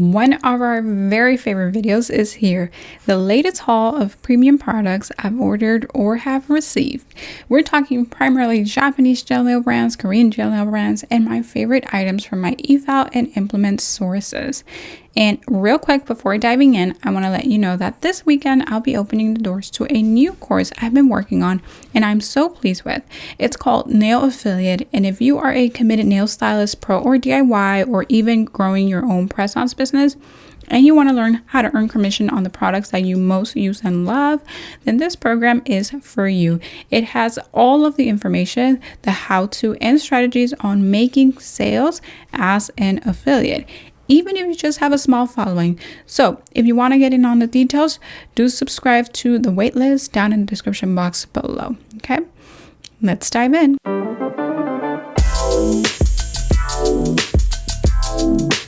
One of our very favorite videos is here, the latest haul of premium products I've ordered or have received. We're talking primarily Japanese gel nail brands, Korean gel nail brands, and my favorite items from my Efile and Implement sources. And real quick before diving in, I want to let you know that this weekend I'll be opening the doors to a new course I've been working on and I'm so pleased with. It's called Nail Affiliate, and if you are a committed nail stylist, pro or DIY, or even growing your own press-ons business, and you want to learn how to earn commission on the products that you most use and love, then this program is for you. It has all of the information, the how-to, and strategies on making sales as an affiliate, even if you just have a small following. So if you want to get in on the details, do subscribe to the waitlist down in the description box below. Okay, let's dive in.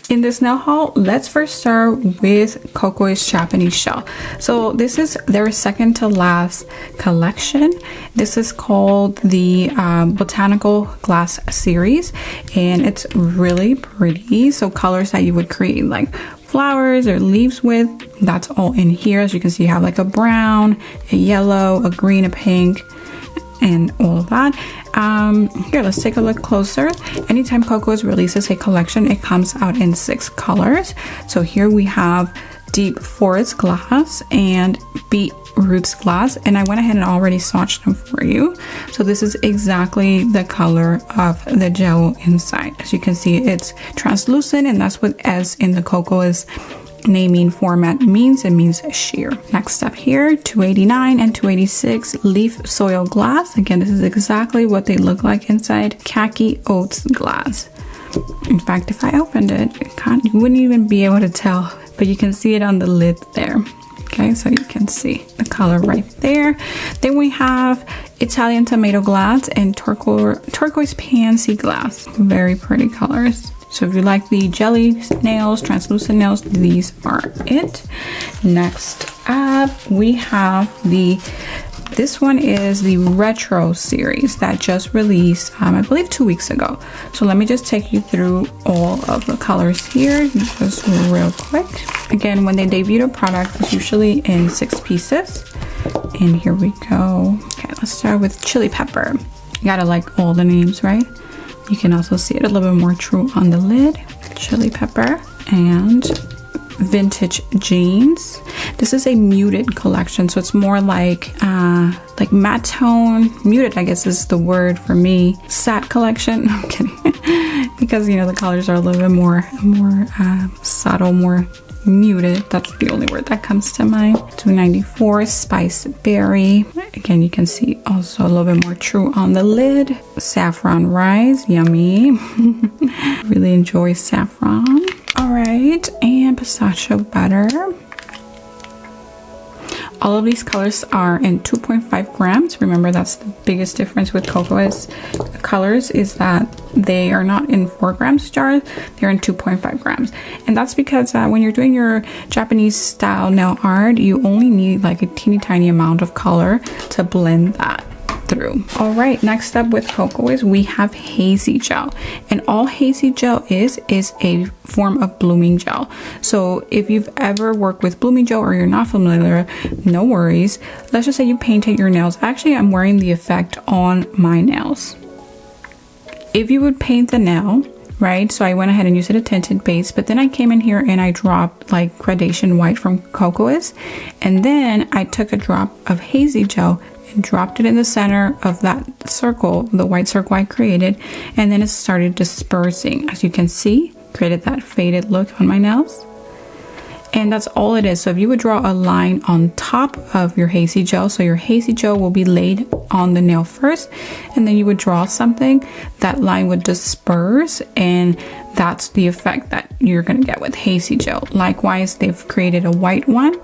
In this nail haul, let's first start with Coco's Japanese gel. So this is their second to last collection. This is called the Botanical Glass series, and it's really pretty. So colors that you would create like flowers or leaves with, that's all in here. As you can see, you have like a brown, a yellow, a green, a pink, and all of that. Here, let's take a look closer. Anytime Coco releases a collection, it comes out in 6 colors. So here we have Deep Forest Glass and Beet Roots Glass, and I went ahead and already swatched them for you. So this is exactly the color of the gel inside. As you can see, it's translucent, and that's what S in the Coco's naming format means. It means sheer. Next up here, 289 and 286 leaf soil glass. Again, this is exactly what they look like inside. Khaki oats glass. In fact, if I opened it, you wouldn't even be able to tell, but you can see it on the lid there. Okay, so you can see the color right there. Then we have Italian tomato glass and turquoise pansy glass. Very pretty colors. So if you like the jelly nails, translucent nails, these are it. Next up, we have this one is the retro series that just released, I believe 2 weeks ago. So let me just take you through all of the colors here, just real quick. Again, when they debut a product, it's usually in 6 pieces. And here we go. Okay, let's start with chili pepper. You gotta like all the names, right? You can also see it a little bit more true on the lid. Chili pepper and vintage jeans. This is a muted collection, so it's more like matte tone. Muted, I guess, is the word for me. Satin collection. I'm kidding, because you know the colors are a little bit more subtle, more muted. That's the only word that comes to mind. 294 spice berry. Again, you can see also a little bit more true on the lid. Saffron rice, yummy. Really enjoy saffron. All right, and pistachio butter. All of these colors are in 2.5 grams. Remember, that's the biggest difference with Coco's colors, is that they are not in 4 grams jars, they're in 2.5 grams. And that's because when you're doing your Japanese style nail art, you only need like a teeny tiny amount of color to blend that through. All right, next up with Coco we have hazy gel, and all hazy gel is a form of blooming gel. So if you've ever worked with blooming gel or you're not familiar, no worries. Let's just say you painted your nails. Actually, I'm wearing the effect on my nails. If you would paint the nail, right? So I went ahead and used a tinted base, but then I came in here and I dropped like gradation white from Coco's, and then I took a drop of hazy gel and dropped it in the center of that circle, the white circle I created, and then it started dispersing. As you can see, created that faded look on my nails. And that's all it is. So if you would draw a line on top of your hazy gel, so your hazy gel will be laid on the nail first, and then you would draw something, that line would disperse, and that's the effect that you're going to get with hazy gel. Likewise, they've created a white one.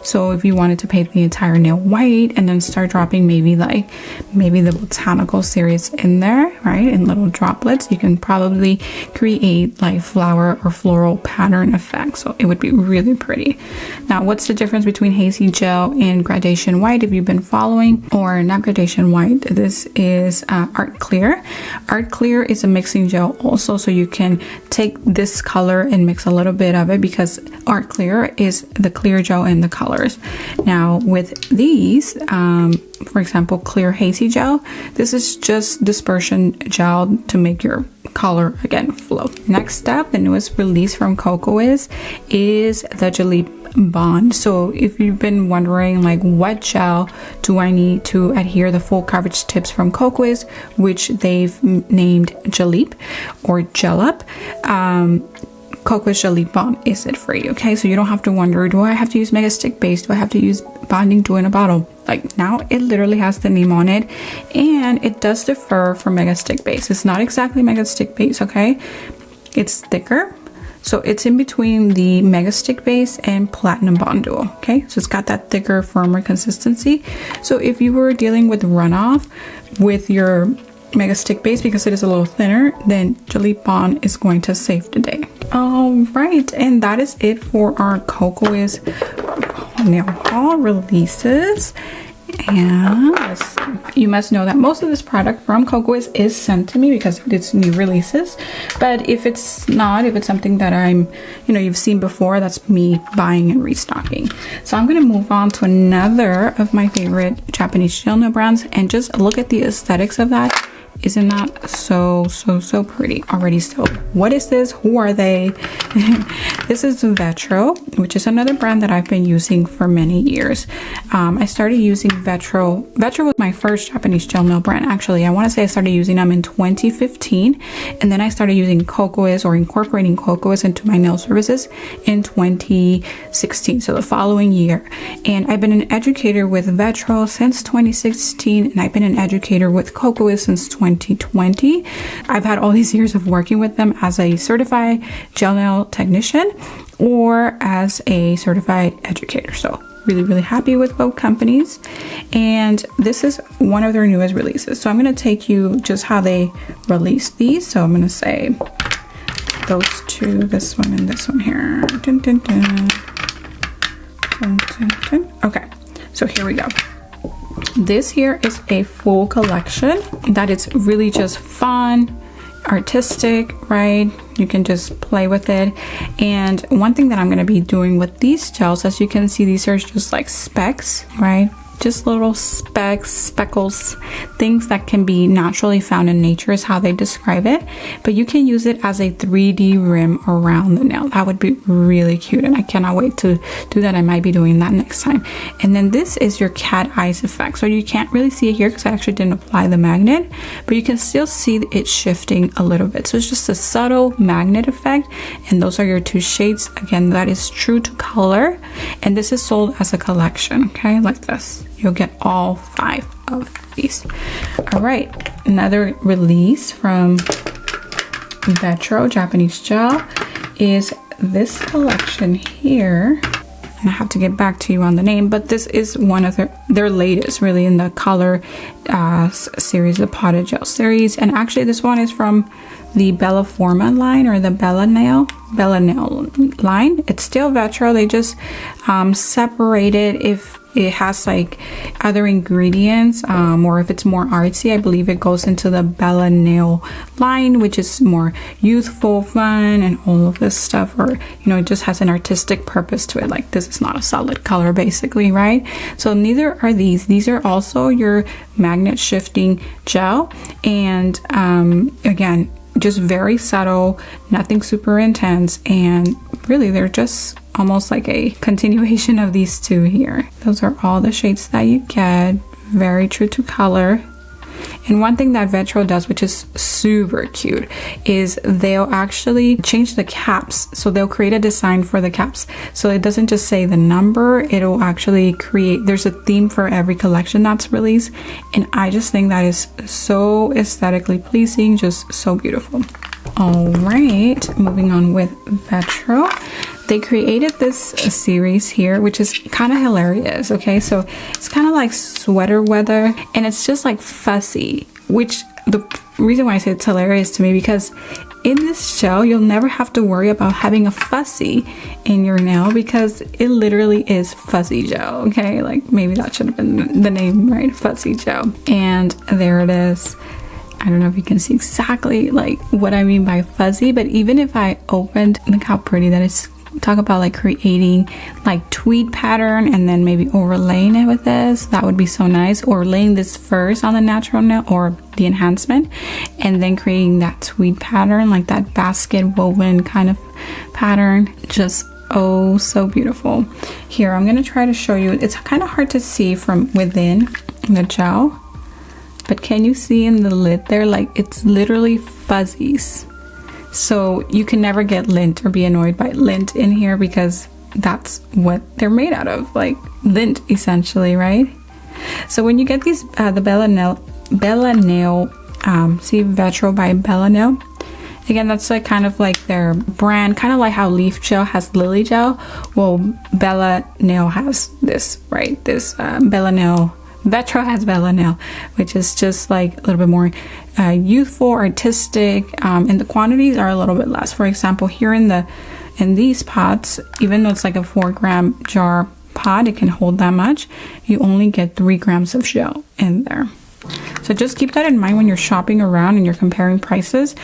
So if you wanted to paint the entire nail white and then start dropping maybe the botanical series in there, right, in little droplets, you can probably create like flower or floral pattern effects. So it would be really pretty. Now, what's the difference between hazy gel and gradation white? If you've been following, or not gradation white, this is Art Clear. Art Clear is a mixing gel also, so you can take this color and mix a little bit of it, because Art Clear is the clear gel and the colors. Now with these, for example, Clear Hazy Gel, this is just dispersion gel to make your color again flow. Next up, the newest release from Coco is the Jelly Bond. So if you've been wondering like what gel do I need to adhere the full coverage tips from Coco is, which they've named Jelly or Gel Up, Coco's Jelly Bond is it for you. Okay, so you don't have to wonder, do I have to use Mega Stick Base, do I have to use Bonding Dew in a bottle? Like, now it literally has the name on it, and it does differ from Mega Stick Base. It's not exactly Mega Stick Base, okay? It's thicker, so it's in between the Mega Stick Base and Platinum Bond Duo, okay? So it's got that thicker, firmer consistency. So if you were dealing with runoff with your Mega Stick Base, because it is a little thinner, then Jelly Bond is going to save the day. All right, and that is it for our Coco is nail haul releases. And you must know that most of this product from Coco is sent to me because it's new releases. But if it's not, if it's something that you've seen before, that's me buying and restocking. So I'm going to move on to another of my favorite Japanese gel nail brands, and just look at the aesthetics of that. Isn't that so pretty already? So what is this? Who are they? This is Vetro, which is another brand that I've been using for many years. I started using Vetro. Vetro was my first Japanese gel nail brand. Actually, I want to say I started using them in 2015, and then I started using Coco's, or incorporating Coco's into my nail services in 2016, so the following year. And I've been an educator with Vetro since 2016, and I've been an educator with Coco's since 2020. I've had all these years of working with them as a certified gel nail technician or as a certified educator. So really happy with both companies. And this is one of their newest releases. So I'm going to take you just how they released these. So I'm going to say those two, this one and this one here. Dun, dun, dun. Dun, dun, dun. Okay, so here we go. This here is a full collection that is really just fun, artistic, right? You can just play with it. And one thing that I'm going to be doing with these gels, as you can see, these are just like specks, right? Just little specks, speckles, things that can be naturally found in nature is how they describe it. But you can use it as a 3D rim around the nail. That would be really cute, and I cannot wait to do that. I might be doing that next time. And then this is your cat eyes effect. So you can't really see it here because I actually didn't apply the magnet, but you can still see it shifting a little bit. So it's just a subtle magnet effect, and those are your two shades. Again, that is true to color, and this is sold as a collection, okay, like this. You'll get all 5 of these. All right, another release from Vetro Japanese Gel is this collection here. And I have to get back to you on the name, but this is one of their latest, really, in the color series, the potted gel series. And actually, this one is from the Bella Forma line, or the Bella Nail line. It's still Vetro. They just separated if it has like other ingredients, or if it's more artsy. I believe it goes into the Bella Nail line, which is more youthful, fun, and all of this stuff, or it just has an artistic purpose to it. Like, this is not a solid color, basically, right? So neither are these. These are also your magnet shifting gel, and again, just very subtle, nothing super intense, and really they're just almost like a continuation of these two here. Those are all the shades that you get, very true to color. And one thing that Vetro does, which is super cute, is they'll actually change the caps. So they'll create a design for the caps. So it doesn't just say the number, it'll actually create, there's a theme for every collection that's released. And I just think that is so aesthetically pleasing, just so beautiful. All right, moving on with Vetro. They created this series here, which is kind of hilarious, okay? So it's kind of like sweater weather, and it's just like fussy, which the reason why I say it's hilarious to me, because in this gel, you'll never have to worry about having a fussy in your nail, because it literally is fuzzy gel, okay? Like, maybe that should have been the name, right? Fuzzy gel. And there it is. I don't know if you can see exactly like what I mean by fuzzy, but even if I opened, look how pretty that is. Talk about like creating like tweed pattern and then maybe overlaying it with this. That would be so nice. Or laying this first on the natural nail or the enhancement and then creating that tweed pattern, like that basket woven kind of pattern. Just oh so beautiful. Here, I'm gonna try to show you. It's kind of hard to see from within the gel, but can you see in the lid there, like it's literally fuzzies. So you can never get lint or be annoyed by lint in here because that's what they're made out of, like lint essentially, right? So when you get these, the Bella Nail, see Vetro by Bella Nail. Again, that's like kind of like their brand, kind of like how Leaf Gel has Lily Gel. Well, Bella Nail has this, right? This Bella Nail. Vetro has Bella Nail, which is just like a little bit more youthful, artistic, and the quantities are a little bit less. For example, here in these pots, even though it's like a 4-gram jar pot, it can hold that much. You only get 3 grams of gel in there. So just keep that in mind when you're shopping around and you're comparing prices.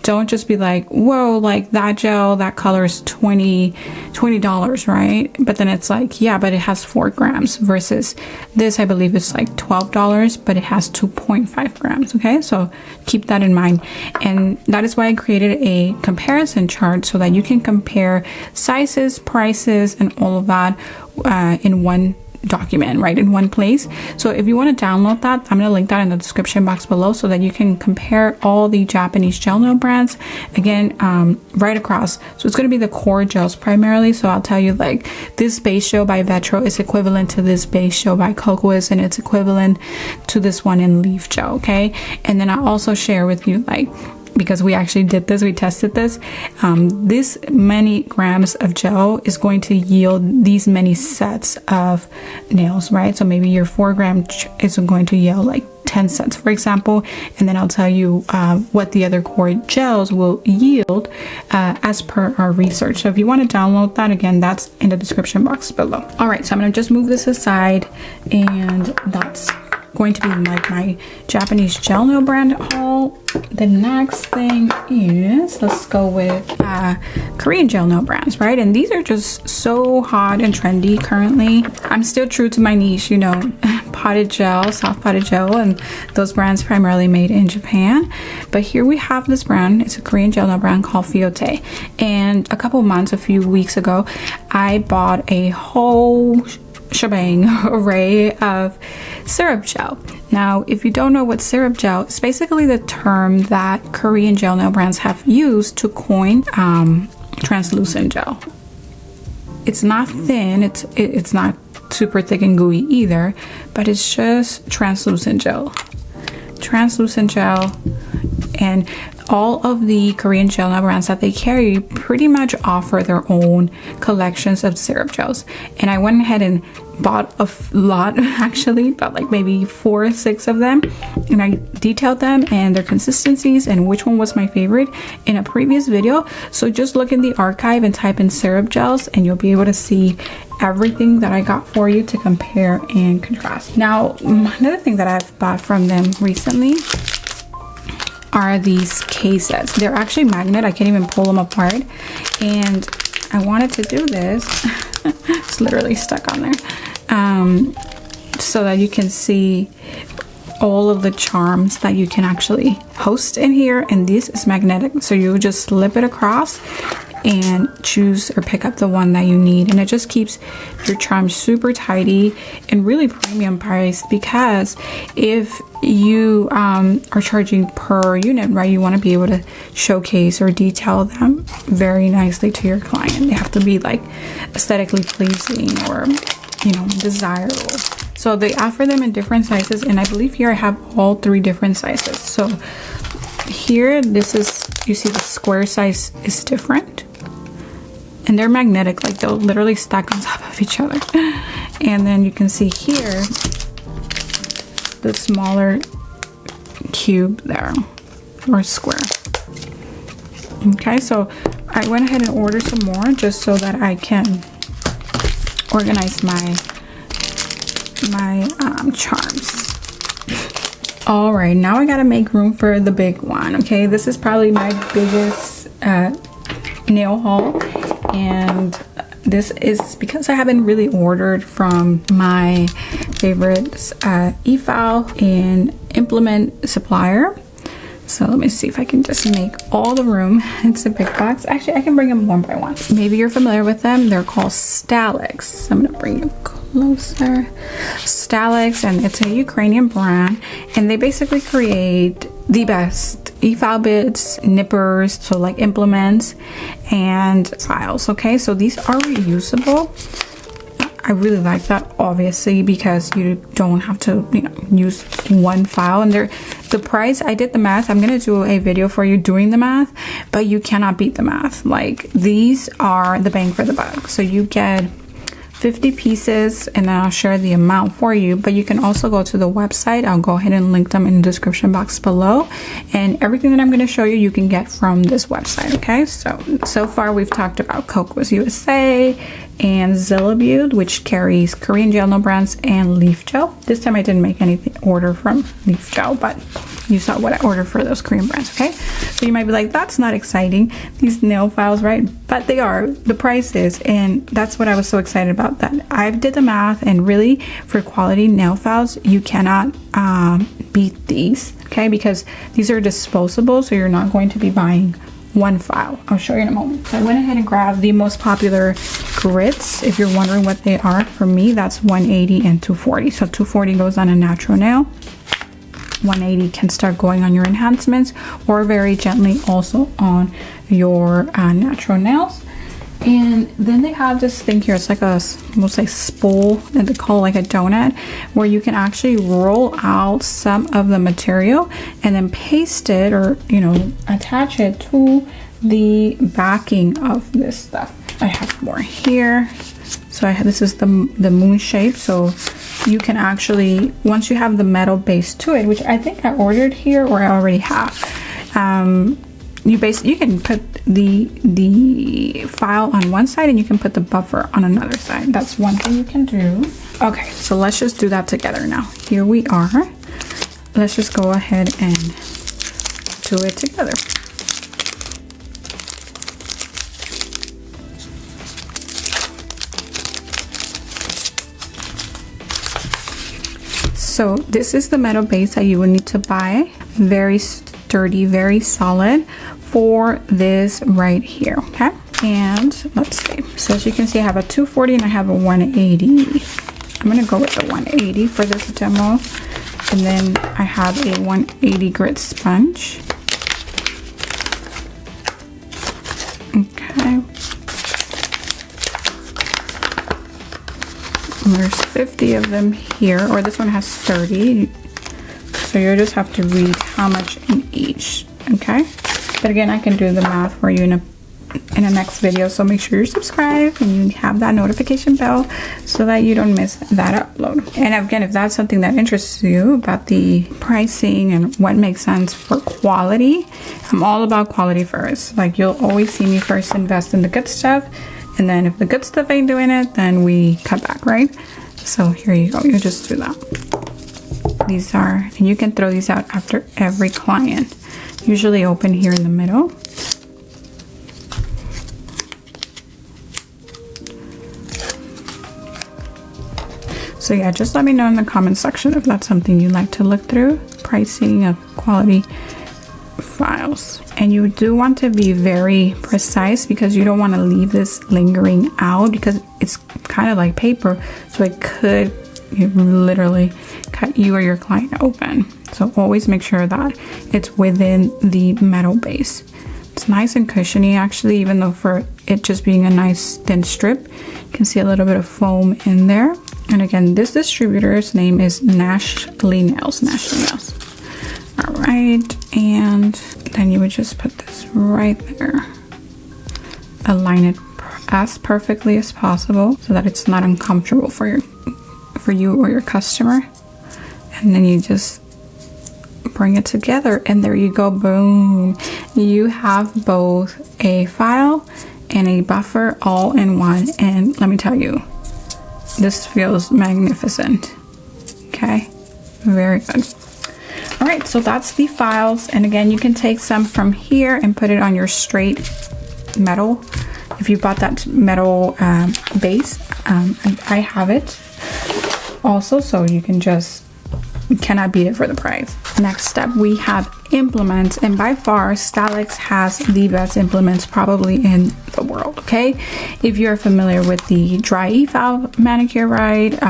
Don't just be like, whoa, like that gel, that color is $20, right? But then it's like, yeah, but it has 4 grams versus this, I believe is like $12, but it has 2.5 grams. Okay, so keep that in mind. And that is why I created a comparison chart so that you can compare sizes, prices, and all of that in one document, right, in one place. So if you want to download that, I'm going to link that in the description box below so that you can compare all the Japanese gel nail brands again, right across. So it's going to be the core gels primarily. So I'll tell you, like, this base gel by Vetro is equivalent to this base gel by Coco, and it's equivalent to this one in Leaf Gel. Okay, and then I'll also share with you, like, because we actually did this, we tested this, this many grams of gel is going to yield these many sets of nails, right? So maybe your 4-gram is going to yield like 10 sets, for example, and then I'll tell you what the other core gels will yield as per our research. So if you want to download that, again, that's in the description box below. All right, so I'm going to just move this aside, and that's going to be like my Japanese gel nail brand haul. The next thing is, let's go with Korean gel nail brands, right? And these are just so hot and trendy currently. I'm still true to my niche, you know, potted gel, soft potted gel, and those brands primarily made in Japan. But here we have this brand. It's a Korean gel nail brand called Fiote. And a few weeks ago, I bought a whole shebang array of syrup gel. Now, if you don't know what syrup gel is, basically the term that Korean gel nail brands have used to coin translucent gel. It's not thin, it's not super thick and gooey either, but it's just translucent gel. Translucent gel. And all of the Korean gel nail brands that they carry pretty much offer their own collections of syrup gels. And I went ahead and bought a lot, actually, about like maybe 4 or 6 of them. And I detailed them and their consistencies and which one was my favorite in a previous video. So just look in the archive and type in syrup gels and you'll be able to see everything that I got for you to compare and contrast. Now, another thing that I've bought from them recently are these cases. They're actually magnet. I can't even pull them apart. And I wanted to do this. It's literally stuck on there. So that you can see all of the charms that you can actually host in here. And this is magnetic. So you just slip it across and choose or pick up the one that you need, and it just keeps your charms super tidy and really premium priced, because if you are charging per unit, right, you want to be able to showcase or detail them very nicely to your client. They have to be like aesthetically pleasing or, you know, desirable. So they offer them in different sizes, and I believe here I have all 3 different sizes. So here, this is, you see the square size is different, and they're magnetic, like they'll literally stack on top of each other. And then you can see here the smaller cube there, or square. Okay, so I went ahead and ordered some more just so that I can organize my charms. All right, now I gotta make room for the big one. Okay, this is probably my biggest nail haul, and this is because I haven't really ordered from my favorites, Efile and implement supplier. So let me see if I can just make all the room. It's a big box. Actually, I can bring them one by one. Maybe you're familiar with them. They're called Stalex. I'm gonna bring you closer. Stalex, and it's a Ukrainian brand, and they basically create the best Efile bits, nippers, so like implements and files. Okay, so these are reusable. I really like that, obviously, because you don't have to, you know, use one file. And the price, I did the math. I'm gonna do a video for you doing the math, but you cannot beat the math. Like, these are the bang for the buck. So you get 50 pieces, and I'll share the amount for you, but you can also go to the website. I'll go ahead and link them in the description box below, and everything that I'm going to show you, you can get from this website. Okay, so far we've talked about Coco's USA and Zillabute, which carries Korean gel no brands, and Leaf Gel. This time I didn't make anything order from Leaf Gel, but you saw what I ordered for those Korean brands. Okay, so you might be like, that's not exciting, these nail files, right? But they are. The price is, and that's what I was so excited about, that I did the math, and really for quality nail files, you cannot beat these. Okay, because these are disposable, so you're not going to be buying one file. I'll show you in a moment. So I went ahead and grabbed the most popular grits. If you're wondering what they are, for me, that's 180 and 240. So 240 goes on a natural nail. 180 can start going on your enhancements, or very gently also on your natural nails. And then they have this thing here. It's like a, almost like spool, that they call like a donut, where you can actually roll out some of the material and then paste it, or, you know, attach it to the backing of this stuff. I have more here. So this is the moon shape. So you can actually, once you have the metal base to it, which I think I ordered here, or I already have, you can put the file on one side, and you can put the buffer on another side. That's one thing you can do. Okay, so let's just do that together now. Here we are. Let's just go ahead and do it together. So this is the metal base that you will need to buy. Very sturdy, very solid for this right here. Okay, and let's see. So as you can see, I have a 240 and I have a 180. I'm gonna go with the 180 for this demo, and then I have a 180 grit sponge. Okay. And there's 50 of them here, or this one has 30. So you just have to read how much in each. Okay. But again, I can do the math for you in a next video. So make sure you're subscribed and you have that notification bell so that you don't miss that upload. And again, if that's something that interests you about the pricing and what makes sense for quality, I'm all about quality first. Like, you'll always see me first invest in the good stuff, and then if the good stuff ain't doing it, then we cut back, right? So here you go. You just do that. These are, and you can throw these out after every client. Usually open here in the middle. So yeah, just let me know in the comment section if that's something you'd like to look through. Pricing of quality files. And you do want to be very precise, because you don't want to leave this lingering out, because it's kind of like paper, so it could literally cut you or your client open. So always make sure that it's within the metal base. It's nice and cushiony, actually, even though for it just being a nice thin strip, you can see a little bit of foam in there. And again, this distributor's name is Nashly Nails. All right, and then you would just put this right there. Align it as perfectly as possible so that it's not uncomfortable for you or your customer. And then you just bring it together, and there you go. Boom, you have both a file and a buffer all in one. And let me tell you, this feels magnificent. Okay, very good. All right, so that's the files. And again, you can take some from here and put it on your straight metal. If you bought that metal base, I have it also, so you can just, you cannot beat it for the price. Next step, we have implements, and by far Stylix has the best implements probably in the world. Okay, if you're familiar with the dry Efile manicure, right,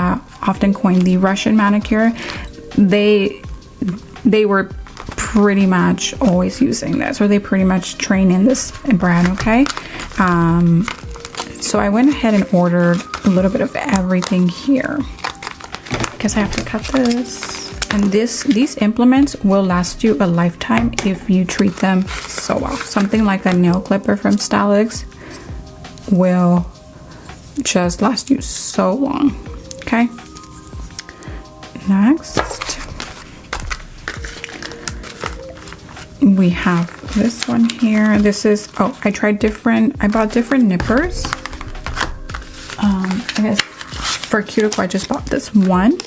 often coined the Russian manicure, they were pretty much always using this, or they pretty much train in this brand. Okay, so I went ahead and ordered a little bit of everything here because I have to cut this. And these implements will last you a lifetime if you treat them so well. Something like a nail clipper from Stylix will just last you so long. Okay, next we have this one here. This is, oh, I bought different nippers. I guess for cuticle I just bought this one.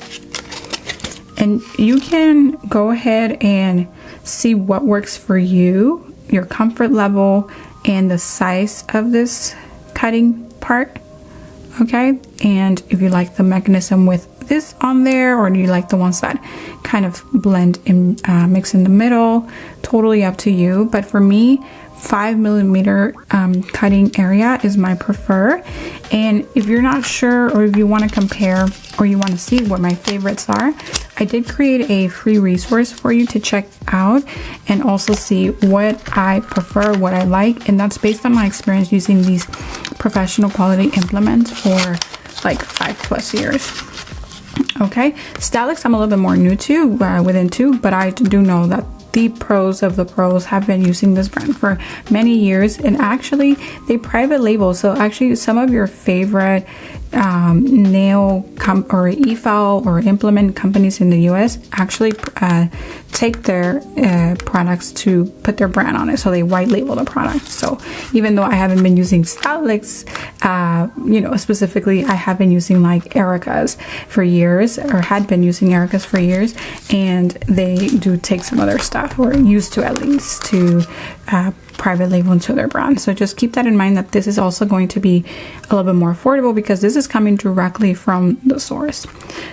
And you can go ahead and see what works for you, your comfort level, and the size of this cutting part. Okay, and if you like the mechanism with this on there, or do you like the ones that kind of blend in, mix in the middle, totally up to you. But for me, 5mm cutting area is my prefer. And if you're not sure, or if you want to compare, or you want to see what my favorites are, I did create a free resource for you to check out and also see what I prefer, what I like. And that's based on my experience using these professional quality implements for like 5+ years. Okay, Stylix I'm a little bit more new to, within 2, but I do know that the pros of the pros have been using this brand for many years, and actually they private label. So actually some of your favorite nail or Efile or implement companies in the US actually take their products to put their brand on it, so they white label the product. So even though I haven't been using Stylix, you know, specifically, I have been using like Erica's for years, or had been using Erica's for years, and they do take some other stuff, or used to at least, to private label into their brand. So just keep that in mind, that this is also going to be a little bit more affordable because this is coming directly from the source.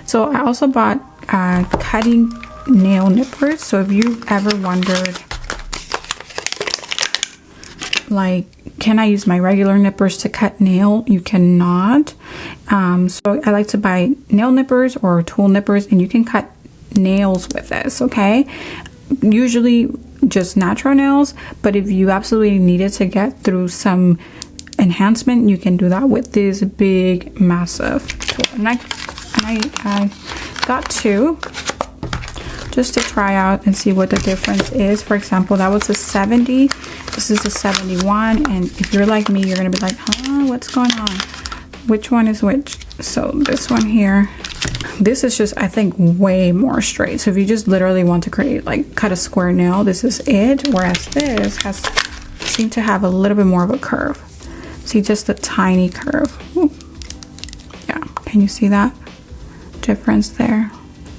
So I also bought cutting nail nippers. So if you've ever wondered, like, can I use my regular nippers to cut nail? You cannot. So I like to buy nail nippers or tool nippers, and you can cut nails with this. Okay, usually just natural nails, but if you absolutely needed to get through some enhancement, you can do that with this big massive tool. And I got 2 just to try out and see what the difference is. For example, that was a 70, this is a 71, and if you're like me, you're gonna be like, huh, what's going on, which one is which? So this one here, this is just, I think, way more straight. So if you just literally want to create, like, cut a square nail, this is it. Whereas this seemed to have a little bit more of a curve. See, just a tiny curve. Ooh. Yeah, can you see that difference there?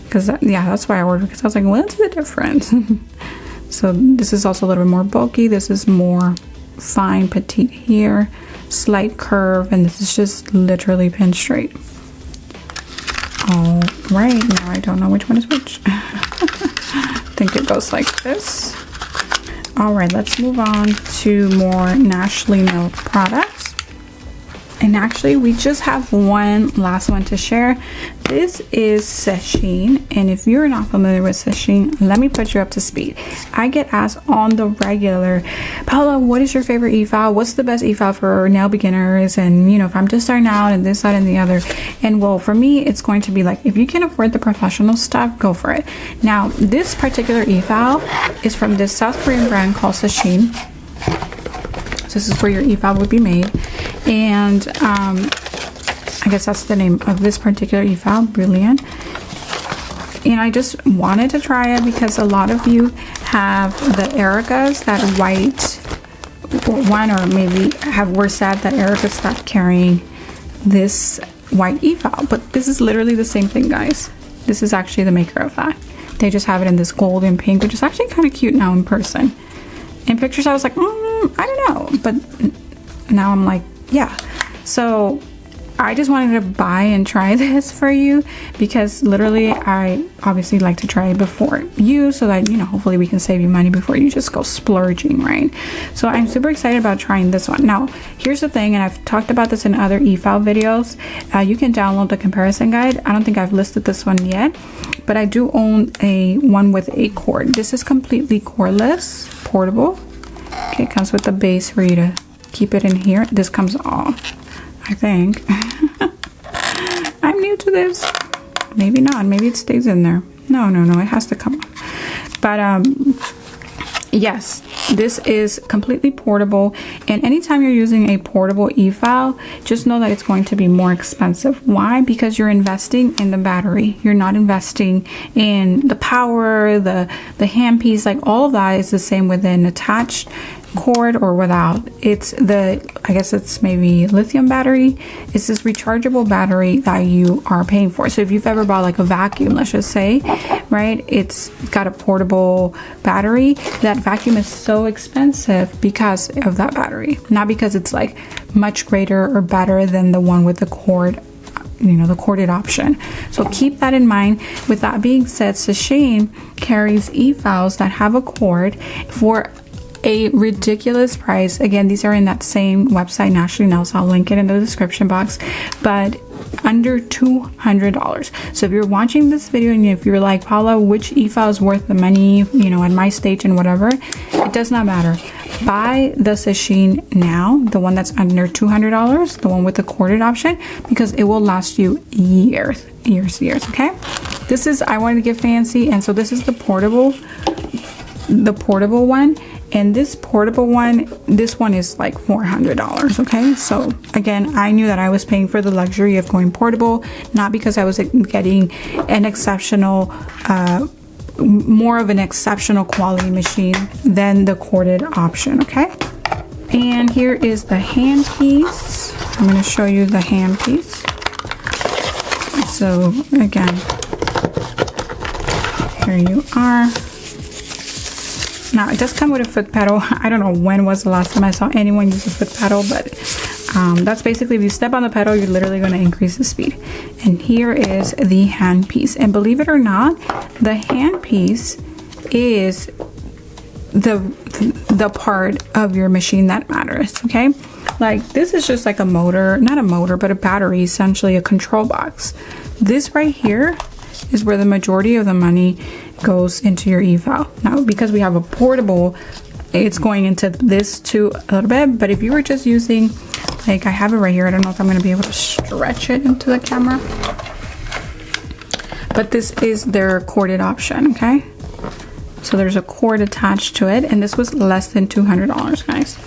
Because yeah, that's why I ordered, because I was like, what's the difference? So this is also a little bit more bulky. This is more fine, petite here, slight curve, and this is just literally pin straight. All right, now I don't know which one is which. I think it goes like this. All right, let's move on to more naturally nailed products. And actually, we just have one last one to share. This is Sesshin, and if you're not familiar with Sesshin, let me put you up to speed. I get asked on the regular, Paola, what is your favorite Efile? What's the best Efile for nail beginners? And, you know, if I'm just starting out and this, that, and the other. And well, for me, it's going to be like, if you can afford the professional stuff, go for it. Now, this particular Efile is from this South Korean brand called Sesshin. So this is where your Efile would be made. And I guess that's the name of this particular Efile, Brilliant. And I just wanted to try it because a lot of you have the Erica's, that white one, or maybe were sad that Erica stopped carrying this white Efile. But this is literally the same thing, guys. This is actually the maker of that. They just have it in this gold and pink, which is actually kind of cute now in person. In pictures, I was like, I don't know. But now I'm like, yeah. So I just wanted to buy and try this for you because literally I obviously like to try it before you so that, you know, hopefully we can save you money before you just go splurging, right? So I'm super excited about trying this one. Now, here's the thing, and I've talked about this in other Efile videos. You can download the comparison guide. I don't think I've listed this one yet, but I do own one with a cord. This is completely cordless, portable. Okay, it comes with the base for you to keep it in here. This comes off, I think. I'm new to this. Maybe not. Maybe it stays in there. No, it has to come off. But yes, this is completely portable, and anytime you're using a portable Efile, just know that it's going to be more expensive. Why? Because you're investing in the battery. You're not investing in the power, the handpiece. Like, all of that is the same with an attached cord or without. It's I guess it's maybe lithium battery. It's this rechargeable battery that you are paying for. So if you've ever bought like a vacuum, let's just say, right, it's got a portable battery. That vacuum is so expensive because of that battery, not because it's like much greater or better than the one with the cord, you know, the corded option. So keep that in mind. With that being said, Sashane carries Efiles that have a cord for a ridiculous price. Again, these are in that same website, Naturally Now, so I'll link it in the description box, but under $200. So if you're watching this video and if you're like, Paola, which Efile is worth the money, you know, at my stage and whatever, it does not matter. Buy the Sashane now, the one that's under $200, the one with the corded option, because it will last you years, okay? This is, I wanted to get fancy, and so this is the portable one. And this portable one, this one is like $400, okay? So again, I knew that I was paying for the luxury of going portable, not because I was getting an exceptional, more of an exceptional quality machine than the corded option, okay? And here is the hand piece. I'm gonna show you the hand piece. So again, here you are. Now, it does come with a foot pedal. I don't know when was the last time I saw anyone use a foot pedal, but that's basically, if you step on the pedal, you're literally going to increase the speed. And here is the hand piece. And believe it or not, the hand piece is the part of your machine that matters, okay? Like, this is just like a motor, not a motor, but a battery, essentially a control box. This right here is where the majority of the money goes into your Efile. Now, because we have a portable, it's going into this too a little bit, but if you were just using, like, I have it right here, I don't know if I'm going to be able to stretch it into the camera, but this is their corded option, okay? So there's a cord attached to it, and this was less than $200, guys.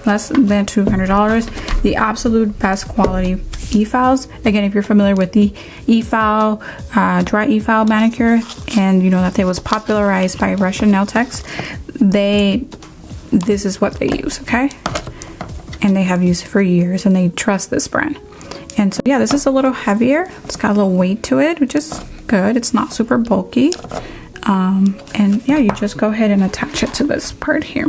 Less than $200. The absolute best quality Efiles. Again, if you're familiar with the Efile, dry Efile manicure, and you know that it was popularized by Russian nail techs, this is what they use, okay? And they have used it for years, and they trust this brand. And so yeah, this is a little heavier. It's got a little weight to it, which is good. It's not super bulky. And yeah, you just go ahead and attach it to this part here.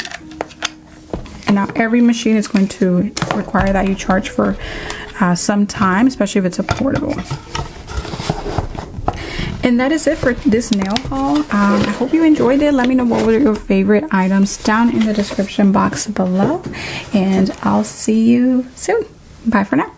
And now every machine is going to require that you charge for some time, especially if it's a portable. And that is it for this nail haul. I hope you enjoyed it. Let me know what were your favorite items down in the description box below, and I'll see you soon. Bye for now.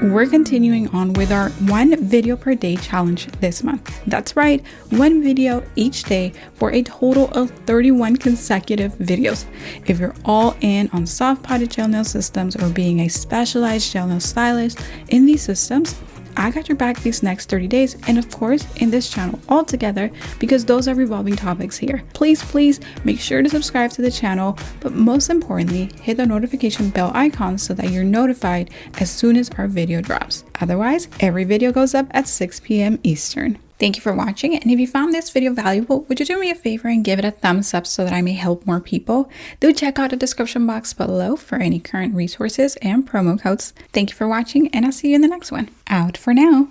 We're continuing on with our 1 video per day challenge this month. That's right, 1 video each day for a total of 31 consecutive videos. If you're all in on soft potted gel nail systems or being a specialized gel nail stylist in these systems, I got your back these next 30 days, and of course in this channel altogether, because those are revolving topics here. Please make sure to subscribe to the channel, but most importantly, hit the notification bell icon so that you're notified as soon as our video drops. Otherwise, every video goes up at 6 p.m. Eastern. Thank you for watching, and if you found this video valuable, would you do me a favor and give it a thumbs up so that I may help more people? Do check out the description box below for any current resources and promo codes. Thank you for watching, and I'll see you in the next one. Out for now.